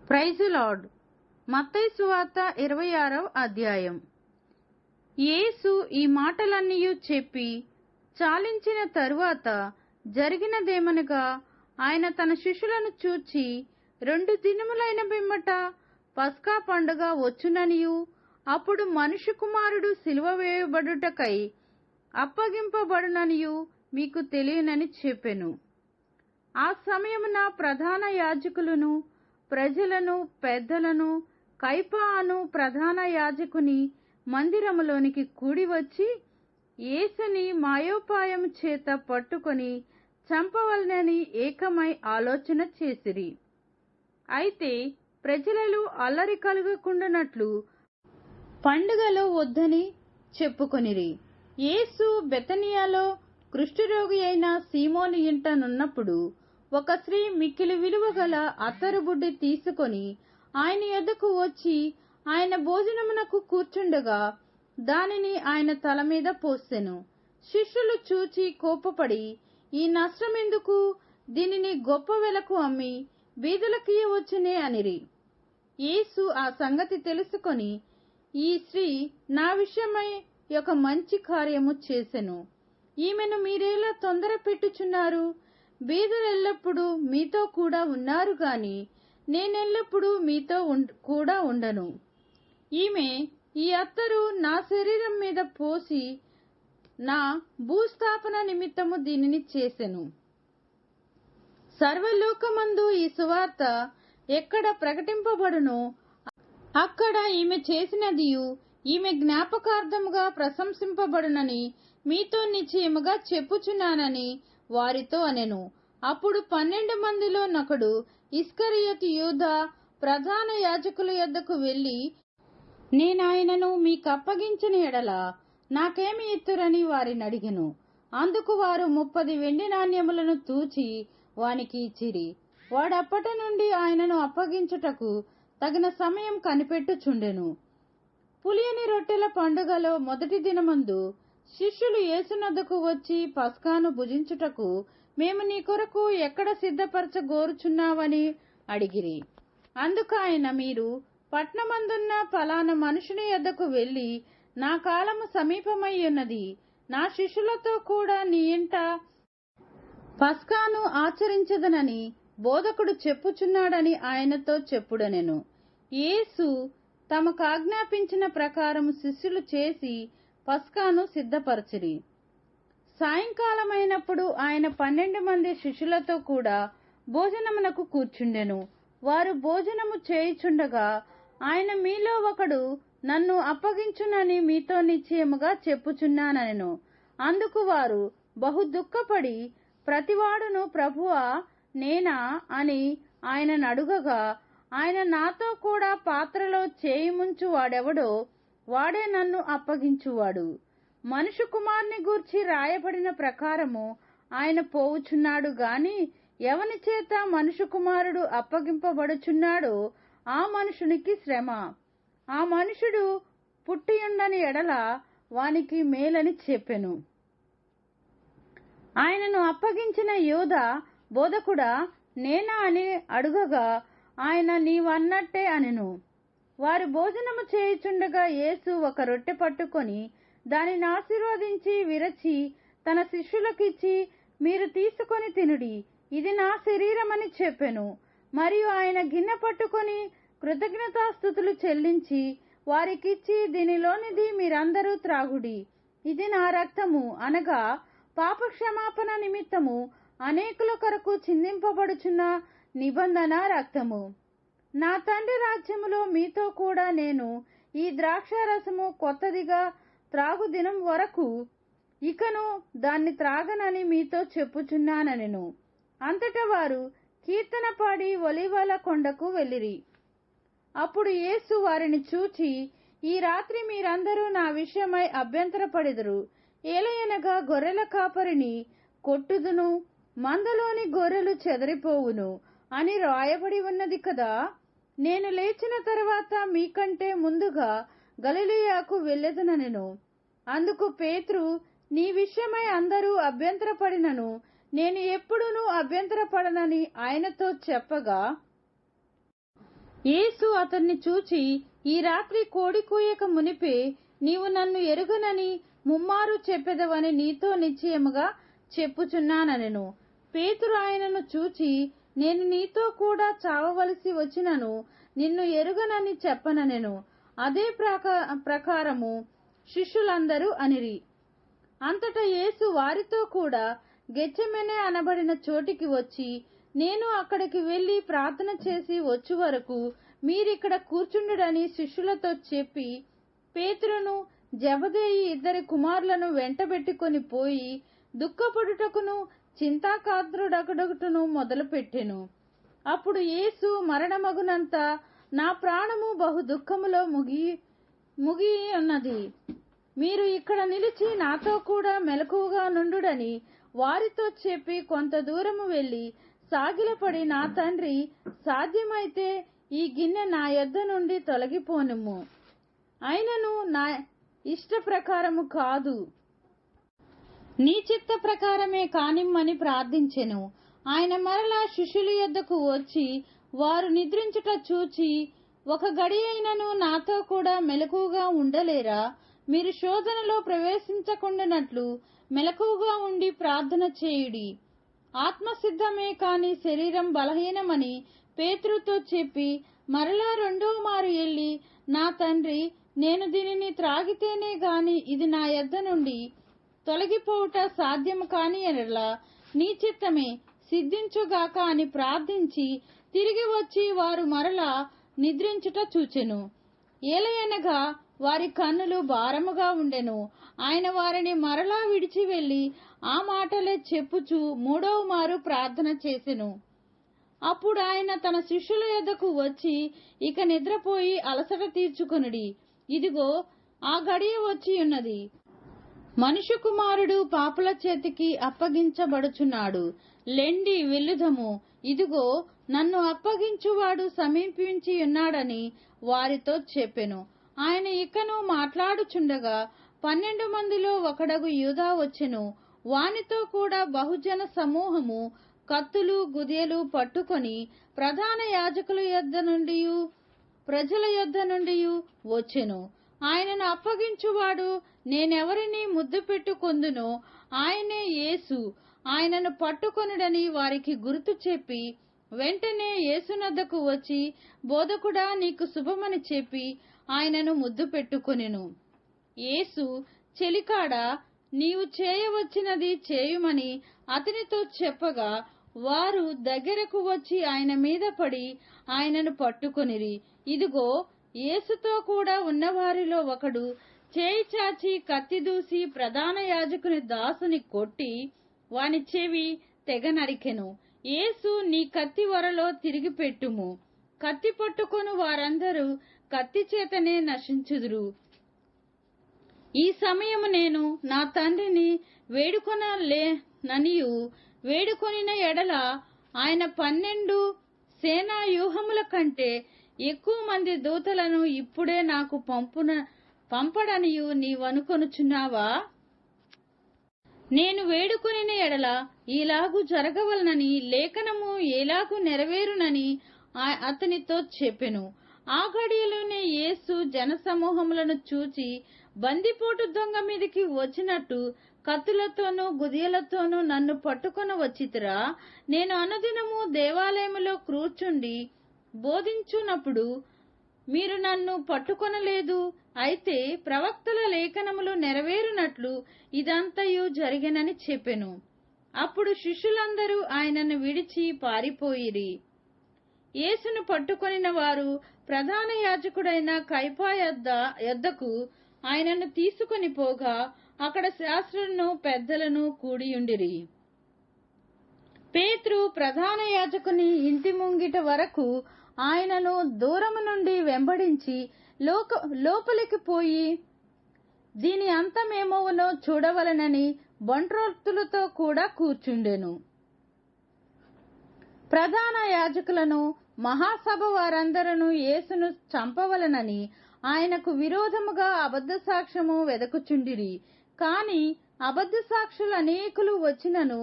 Praise lord. మత్తయి సువార్త 26వ అధ్యాయం. యేసు ఈ మాటలన్నీయు చెప్పి చాలించిన తరువాత జరిగినదేమనగా, ఆయన తన శిష్యులను చూచి 2 దినములైన పిమ్మట పస్కా పండుగ వచ్చుననియు, అప్పుడు మనుష్య కుమారుడు సిలువ వేయబడుటకై అప్పగింపబడుననియు మీకు తెలియనని చెప్పెను. ఆ సమయమున ప్రధాన యాజకులను, ప్రజలను, పెద్దలను, కయప అను ప్రధాన యాజకుని మందిరములోనికి కూడి వచ్చి యేసుని మాయోపాయము చేత పట్టుకొని చంపవలనని ఏకమై ఆలోచన చేసిరి. అయితే ప్రజలలో అల్లరి కలుగకుండానట్లు పండుగలో వద్దని చెప్పుకొనిరి. యేసు బెతనియాలో కుష్ఠరోగి అయిన సీమోను ఇంట నున్నప్పుడు ఒక స్త్రీ మిక్కిలి విలువ గల అత్తరు బుడ్డి తీసుకొని ఆయన యొద్దకు వచ్చి ఆయన భోజనమునకు కూర్చుండగా దానిని ఆయన తల మీద పోసెను. శిష్యులు చూచి కోపపడి, ఈ నష్టమెందుకు? దీనిని గొప్ప వెలకు అమ్మి బీదలకియ్యవచ్చునే అనిరి. యేసు ఆ సంగతి తెలుసుకొని, ఈ స్త్రీ నా విషయమై ఒక మంచి కార్యము చేసెను. ఈమెను మీరేలా తొందర పెట్టుచున్నారు? బీదలెల్లప్పుడూ మీతో కూడా ఉన్నారు గాని నేనెల్లప్పుడూ మీతో కూడా ఉండను. ఈమె ఈ అత్తరు నా శరీరం మీద పోసి నా భూస్థాపన నిమిత్తము దీనిని చేసెను. సర్వలోకమందు ఈ సువార్త ఎక్కడ ప్రకటింపబడునో అక్కడ ఈమె చేసినదియు ఈమె జ్ఞాపకార్థముగా ప్రశంసింపబడునని మీతో నిశ్చయముగా చెప్పుచున్నానని వారితో అనెను. అప్పుడు 12 మందిలో నొకడు, ఇస్కరియోతు యూదా, ప్రధాన యాజకుల యొద్దకు వెళ్లి, నేనాయనను మీకప్పగించిన ఎడల నాకేమి ఇత్తురని వారిని అడిగెను. అందుకు వారు 30 వెండి నాణ్యములను తూచి వానికి ఇచ్చిరి. వాడప్పటి నుండి ఆయనను అప్పగించుటకు తగిన సమయం కనిపెట్టుచుండెను. పులియని రొట్టెల పండుగలో మొదటి దినమందు శిష్యులు యేసునొద్దకు వచ్చి, పస్కాను భుజించుటకు మేము నీ కొరకు ఎక్కడ సిద్ధపరచగోరుచున్నావని అడిగిరి. అందుకు ఆయన, మీరు పట్నమందున్న ఫలానా మనుషుని యొద్దకు వెళ్లి, నా కాలము సమీపమై ఉన్నది, నా శిష్యులతో కూడా నీ ఇంట పస్కాను ఆచరించదనని బోధకుడు చెప్పుచున్నాడని ఆయనతో చెప్పుడనెను. యేసు తమకు ఆజ్ఞాపించిన ప్రకారం శిష్యులు చేసి పస్కాను సిద్ధపరచిరి. సాయంకాలమైనప్పుడు ఆయన 12 మంది శిష్యులతో కూడా భోజనమునకు కూర్చుండెను. వారు భోజనము చేయుచుండగా ఆయన, మీలో ఒకడు నన్ను అప్పగించునని మీతో నిశ్చయముగా చెప్పుచున్నానెను. అందుకు వారు బహు దుఃఖపడి, ప్రతివాడును ప్రభువా నేనా అని ఆయనను అడుగగా, ఆయన, నాతో కూడా పాత్రలో చేయి ముంచు వాడెవడో వాడే నన్ను అప్పగించువాడు. మనుష్య కుమారుని గూర్చి రాయబడిన ప్రకారము ఆయన పోవుచున్నాడు గాని ఎవని చేత మనుష్య కుమారుడు అప్పగింపబడుచున్నాడో ఆ మనుషునికి శ్రమ. ఆ మనుషుడు పుట్టియుండని ఎడల వానికి మేలని చెప్పెను. ఆయనను అప్పగించిన యూదా, బోధకుడా నేనా అని అడుగగా ఆయన, నీవన్నట్టే అనెను. వారు భోజనము చేయుచుండగా యేసు ఒక రొట్టె పట్టుకొని దానిని ఆశీర్వదించి విరచి తన శిష్యులకిచ్చి, మీరు తీసుకొని తినుడి, ఇది నా శరీరమని చెప్పెను. మరియు ఆయన గిన్నె పట్టుకొని కృతజ్ఞతాస్తుతులు చెల్లించి వారికిచ్చి, దీనిలోనిది మీరందరూ త్రాగుడి, ఇది నా రక్తము, అనగా పాపక్షమాపణ నిమిత్తము అనేకుల కొరకు చిందింపబడుచున్న నిబంధన రక్తము. నా తండ్రి రాజ్యములో మీతో కూడా నేను ఈ ద్రాక్షారసము కొత్తదిగా త్రాగు దినం వరకు ఇకను దాన్ని త్రాగనని మీతో చెప్పుచున్నానెను. అంతటా వారు కీర్తన పాడి ఒలీవల కొండకు వెళ్ళిరి. అప్పుడు యేసు వారిని చూచి, ఈ రాత్రి మీరందరూ నా విషయమై అభ్యంతరపడెదరు. ఏలయనగా గొర్రెల కాపరిని కొట్టుదును, మందలోని గొర్రెలు చెదరిపోవును అని రాయబడి ఉన్నది కదా. నేను లేచిన తర్వాత మీకంటే ముందుగా గలిలయకు వెళ్ళెదనెను. అందుకు పేతురు, నీ విషయమై అందరూ అభ్యంతరపడినను నేను ఎప్పుడూనూ అభ్యంతరపడనని ఆయనతో చెప్పగా, యేసు అతన్ని చూచి, ఈ రాత్రి కోడి కూయక మునిపే నీవు నన్ను ఎరుగనని ముమ్మారు చెప్పెదవని నీతో నిశ్చయముగా చెప్పుచున్నానెను. పేతురు ఆయనను చూచి, నేను నీతో కూడా చావవలసి వచ్చినను నిన్ను ఎరుగనని చెప్పననెను. అదే ప్రకారము శిష్యులందరూ అనిరి. అంతటా యేసు వారితో కూడా గెత్సెమనే అనబడిన చోటికి వచ్చి, నేను అక్కడికి వెళ్లి ప్రార్థన చేసి వచ్చు వరకు మీరిక్కడ కూర్చుండుడని శిష్యులతో చెప్పి, పేతురును జెబెదయి ఇద్దరి కుమారులను వెంటబెట్టుకొని పోయి దుఃఖపడుటకును చింతాకాతరుడగుటకును మొదలుపెట్టెను. అప్పుడు యేసు మరణమగునంత నా ప్రాణము బహు దుఃఖములో ముగి ఉన్నది. మీరు ఇక్కడ నిలిచి నాతో కూడా మెలకువగా నుండుడని వారితో చెప్పి కొంత దూరము వెళ్లి సాగిలపడి, నా తండ్రి, సాధ్యమైతే ఈ గిన్నె నా యొద్ద నుండి తొలగిపోనుము, అయినను నా ఇష్ట ప్రకారము కాదు, నీ చిత్త ప్రకారమే కానిమ్మని ప్రార్థించెను. ఆయన మరలా శిష్యుల యొద్దకు వచ్చి వారు నిద్రించుట చూచి, ఒక గడియైనను నాతో కూడా మెలకువగా ఉండలేరా? మీరు శోధనలో ప్రవేశించకుండానట్లు మెలకువగా ఉండి ప్రార్థన చేయుడి. ఆత్మసిద్ధమే కాని శరీరం బలహీనమని పేతురుతో చెప్పి మరలా రెండో మారు ఎల్లి, నా తండ్రి, నేను దీనిని త్రాగితేనే గాని ఇది నా యొద్ద నుండి తొలగిపోవుట సాధ్యము కాని ఎడల నీ చిత్తమే సిద్ధించుగాక అని ప్రార్థించి తిరిగి వచ్చి వారు మరలా నిద్రించుట చూచెను. ఏలయనగా వారి కన్నులు భారముగా ఉండెను. ఆయన వారిని మరలా విడిచి వెళ్లి ఆ మాటలే చెప్పుచు మూడవ మారు ప్రార్థన చేసెను. అప్పుడు ఆయన తన శిష్యుల యొద్దకు వచ్చి, ఇక నిద్రపోయి అలసట తీర్చుకొనుడి, ఇదిగో ఆ గడియ వచ్చి ఉన్నది, మనుష్య కుమారుడు పాపుల చేతికి అప్పగించబడుచున్నాడు, లెండి వెళ్ళుదము, ఇదిగో నన్ను అప్పగించువాడు సమీపించి ఉన్నాడని వారితో చెప్పెను. ఆయన ఇకను మాట్లాడుచుండగా 12 మందిలో ఒకడగు యూదా వచ్చెను. వానితో కూడా బహుజన సమూహము కత్తులు గుదియలు పట్టుకొని ప్రధాన యాజకుల యొద్ద నుండి ప్రజల యొద్ద నుండి వచ్చెను. ఆయనను అప్పగించువాడు నేనెవరిని ముద్దు పెట్టుకొందునో ఆయనే యేసు, ఆయనను పట్టుకొనుడని వారికి గుర్తు చెప్పి వెంటనే యేసునద్దకు వచ్చి, బోధకుడా, నీకు శుభమని చెప్పి ఆయనను ముద్దు పెట్టుకొనెను. యేసు, చెలికాడా, నీవు చేయవచ్చినది చేయుమని అతనితో చెప్పగా వారు దగ్గరకు వచ్చి ఆయన మీద పడి ఆయనను పట్టుకొనిరి. ఇదిగో, యేసుతో కూడా ఉన్నవారిలో ఒకడు చేయి చాచి కత్తి దూసి ప్రధాన యాజకుని దాసుని కొట్టి వాని చెవి తెగ నరికెను. యేసు, నీ కత్తి వరలో తిరిగి పెట్టుము, కత్తి పట్టుకొను వారందరూ కత్తి చేతనే నశించుదురు. ఈ సమయము నేను నా తండ్రిని వేడుకొనలేననియు వేడుకొనిన ఎడల ఆయన 12 సేనా వ్యూహముల కంటే ఎక్కువ మంది దూతలను ఇప్పుడే నాకు పంపడనియు నీవనుకొనుచున్నావా? నేను వేడుకొనిన ఎడల ఈలాగు జరగవలనని లేఖనము ఎలాగు నెరవేరునని అతనితో చెప్పెను. ఆ గడియలోనే యేసు జనసమూహములను చూచి, బందిపోటు దొంగ మీదికి వచ్చినట్టు కత్తులతోనూ గుదియలతోనూ నన్ను పట్టుకొని వచ్చితిరా? నేను అనుదినము దేవాలయములో కూర్చుండి బోధించున్నప్పుడు మీరు నన్ను పట్టుకొనలేదు. అయితే ప్రవక్తల లేఖనములు నెరవేరునట్లు ఇదంతయు జరిగెనని చెప్పెను. అప్పుడు శిష్యులందరూ ఆయనను విడిచి పారిపోయిరి. యేసును పట్టుకొనిన వారు ప్రధాన యాజకుడైన కయప యొద్దకు ఆయనను తీసుకొని పోగా అక్కడ శాస్త్రులను పెద్దలను కూడియుండిరి. పేతురు ప్రధాన యాజకుని ఇంటి ముంగిట వరకు ఆయనను దూరము నుండి వెంబడించి లోపలికి పోయి దీని అంతమేమోనో చూడవలనని బంట్రోక్తులతో కూడా కూర్చుండెను. ప్రధాన యాజకులను మహాసభ వారందరూ యేసును చంపవలనని ఆయనకు విరోధముగా అబద్ధ సాక్ష్యము వెదకుచుండిరి. కాని అబద్ధ సాక్షులు అనేకులు వచ్చినను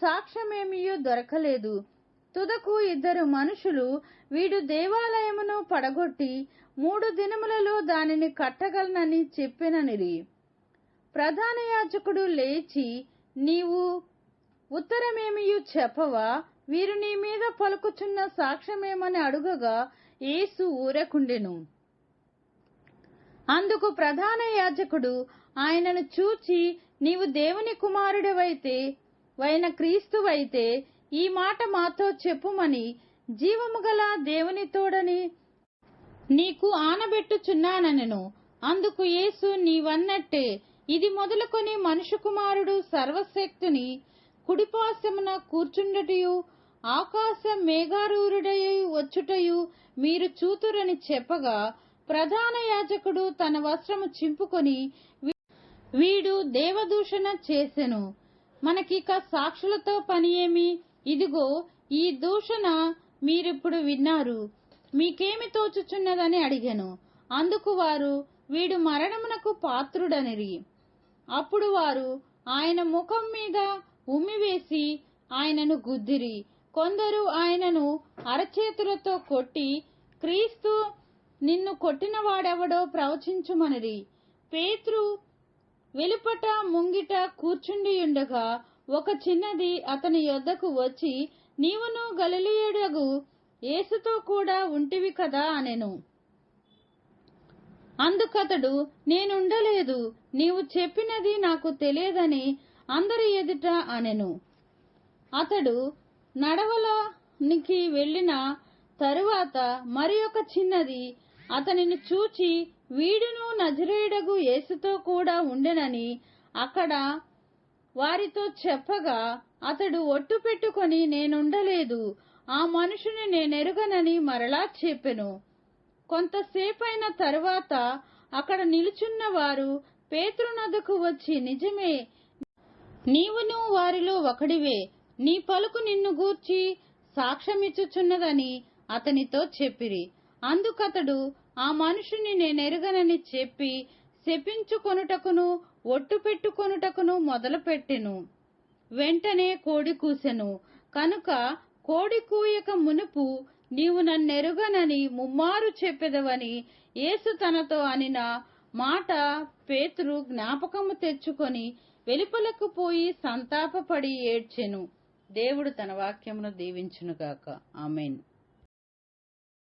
సాక్ష్యమేమియూ దొరకలేదు. తుదకు 2 మనుషులు, వీడు దేవాలయమును పడగొట్టి 3 దినములలో దానిని కట్టగలనని చెప్పెననిరి. ప్రధాన యాజకుడు లేచి, నీవు ఉత్తరమేమియు చెప్పవా? వీరు నీ మీద పలుకుచున్న సాక్ష్యమేమని అడుగగా యేసు ఊరకుండెను. అందుకు ప్రధాన యాజకుడు ఆయనను చూచి, నీవు దేవుని కుమారుడివైతే వైన క్రీస్తువైతే ఈ మాట మాతో చెప్పుమని జీవము గల దేవుని తోడని నీకు ఆనబెట్టుచున్నానెను. అందుకు యేసు, నీవన్నట్టే ఇది మొదలుకొని మనుష్య కుమారుడు సర్వశక్తుని కుడిపార్శ్వమున కూర్చుండుటయు ఆకాశ మేఘారూఢుడై వచ్చుటయు మీరు చూతురని చెప్పగా, ప్రధాన యాజకుడు తన వస్త్రము చింపుకొని, వీడు దేవదూషణ చేసెను, మనకిక సాక్షులతో పని ఏమి? ఇదిగో ఈ దూషణ మీరిప్పుడు విన్నారు, మీకేమి తోచుచున్నదని అడిగెను. అందుకు వారు, వీడు మరణమునకు పాత్రుడనిరి. అప్పుడు వారు ఆయన ముఖం మీద ఉమ్మివేసి ఆయనను గుద్దిరి. కొందరు ఆయనను అరచేతులతో కొట్టి, క్రీస్తు నిన్ను కొట్టినవాడెవడో ప్రవచించుమనిరి. పేతురు వెలుపట ముంగిట కూర్చుండియుండగా ఒక చిన్నది అతని యొద్దకు వచ్చి, నీవును గలిలయుడగు యేసుతో కూడా ఉంటివి కదా అనెను. అందుకతడు, నేనుండలేదు, నీవు చెప్పినది నాకు తెలియదని అందరి ఎదుట అనెను. అతడు నడవలోనికి వెళ్ళిన తరువాత మరి ఒక చిన్నది అతనిని చూచి, వీడును నజరేయుడగు యేసుతో కూడా ఉండెనని అక్కడ వారితో చెప్పగా, అతడు ఒట్టు పెట్టుకొని, నేనుండలేదు, ఆ మనుషుని నేనెరుగనని మరలా చెప్పెను. కొంతసేపైన తరువాత అక్కడ నిలుచున్న వారు పేతురునొద్దకు వచ్చి, నిజమే, నీవును వారిలో ఒకడివే, నీ పలుకు నిన్ను గూర్చి సాక్ష్యమిచ్చుచున్నదని అతనితో చెప్పిరి. అందుకతడు ఆ మనుషుని నేనెరుగనని చెప్పి శపించుకొనుటకును ఒట్టు పెట్టుకొనుటకును మొదలుపెట్టెను. వెంటనే కోడి కూసెను. కనుక కోడి కూయక మునుపు నీవు నన్నెరుగనని ముమ్మారు చెప్పెదవని యేసు తనతో అనిన మాట పేతురు జ్ఞాపకము తెచ్చుకొని వెలుపలకు పోయి సంతాపపడి ఏడ్చెను. దేవుడు తన వాక్యమును దీవించునుగాక. ఆమేన్.